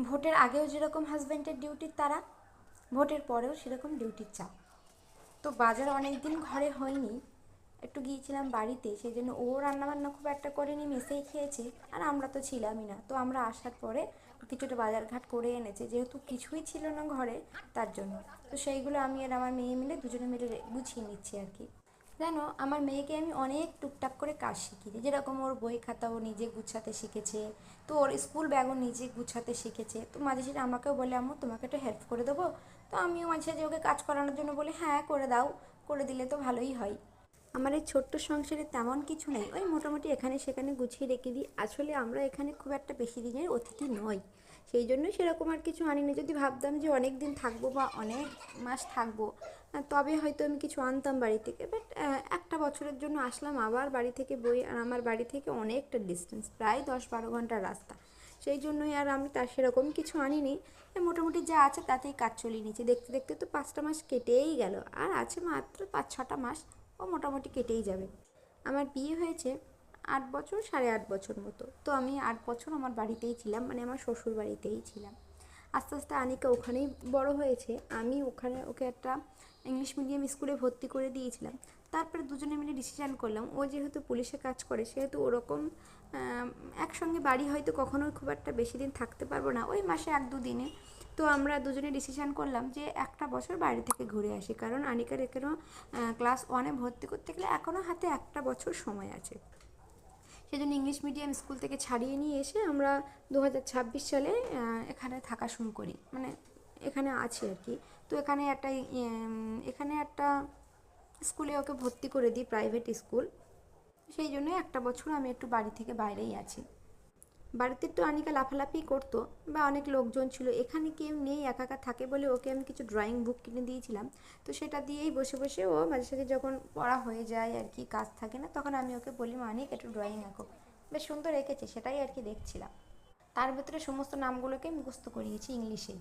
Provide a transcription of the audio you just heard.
ভোটের আগেও যেরকম হাজব্যান্ডের ডিউটির তারা, ভোটের পরেও সেরকম ডিউটির চাপ। তো বাজার অনেক দিন ঘরে হয়নি, একটু গিয়েছিলাম বাড়িতে, সেই জন্য ও রান্নাবান্না খুব একটা করেনি, মেসেই খেয়েছে। আর আমরা তো ছিলামই না, তো আমরা আসার পরে কিছুটা বাজারঘাট করে এনেছে, যেহেতু কিছুই ছিল না ঘরে, তার জন্য। তো সেইগুলো আমি আর আমার মেয়ে মিলে দুজনে মিলে গুছিয়ে নিচ্ছি আর কি। জানো, আমার মেয়েকে আমি অনেক টুকটাক করে কাজ শিখিয়েছি, যেরকম ওর বই খাতা ও নিজে গুছাতে শিখেছে, তো ওর স্কুল ব্যাগও নিজে গুছাতে শিখেছে। তো মাঝে সাঝে আমাকেও বলে, আম্মু তোমাকে একটু হেল্প করে দেবো। তো আমিও মাঝে সাঝে ওকে কাজ করানোর জন্য বলি, হ্যাঁ করে দাও, করে দিলে তো ভালোই হয়। আমার এই ছোট্ট সংসারে তেমন কিছু নেই, ওই মোটামুটি এখানে সেখানে গুছিয়ে রেখে দিই। আসলে আমরা এখানে খুব একটা বেশি দিনের অতিথি নই, সেই জন্যই সেরকম আর কিছু আনিনি। যদি ভাবতাম যে অনেক দিন থাকবো বা অনেক মাস থাকবো, তবে হয়তো আমি কিছু আনতাম বাড়ি থেকে। বাট একটা বছরের জন্য আসলাম আবার বাড়ি থেকে বই, আর আমার বাড়ি থেকে অনেকটা ডিস্টেন্স, প্রায় 10-12 ঘন্টার রাস্তা। সেই জন্যই আর আমি তার সেরকম কিছু আনিনি। মোটামুটি যা আছে তাতেই কাজ চলিয়ে নিচ্ছি। দেখতে দেখতে তো 5টা মাস কেটেই গেল, আর আছে মাত্র 5-6টা মাস, ও মোটামুটি কেটেই যাবে। আমার বিয়ে হয়েছে 8 বছর, 8.5 বছর মতো। তো আমি 8 বছর আমার বাড়িতেই ছিলাম, মানে আমার শ্বশুর বাড়িতেই ছিলাম। আস্তে আস্তে আনিকা ওখানেই বড় হয়েছে, আমি ওখানে ওকে একটা ইংলিশ মিডিয়াম স্কুলে ভর্তি করে দিয়েছিলাম। তারপরে দুজনে মিলে ডিসিশান করলাম, ও যেহেতু পুলিশে কাজ করে, সেহেতু ওরকম একসঙ্গে বাড়ি হয়তো কখনো খুব একটা বেশি দিন থাকতে পারবো না, ওই মাসে 1-2 দিনে। তো আমরা দুজনে ডিসিশান করলাম যে একটা বছর বাইরে থেকে ঘুরে আসি, কারণ আনিকার এখানেও ক্লাস 1-এ ভর্তি করতে গেলে এখনও হাতে একটা বছর সময় আছে। সেজন্য ইংলিশ মিডিয়াম স্কুল থেকে ছাড়িয়ে নিয়ে এসে আমরা 2026 সালে এখানে থাকা শুরু করি, মানে এখানে আছি আর কি। তো এখানে একটা স্কুলে ওকে ভর্তি করে দিই, প্রাইভেট স্কুল। সেই জন্যই একটা বছর আমি একটু বাড়ি থেকে বাইরেই আছি। বাড়িতে একটু আনিকা লাফালাফি করতো, বা অনেক লোকজন ছিল, এখানে কেউ নেই, একা একা থাকে বলে ওকে আমি কিছু ড্রয়িং বুক কিনে দিয়েছিলাম। তো সেটা দিয়েই বসে বসে ও মাঝে সাঝে যখন পড়া হয়ে যায় আর কি, কাজ থাকে না, তখন আমি ওকে বলি, মানিক একটু ড্রয়িং আঁকো। বেশ সুন্দর এঁকেছে, সেটাই আর কি দেখছিলাম। তার ভেতরে সমস্ত নামগুলোকে মুখস্থ করিয়েছি ইংলিশেই।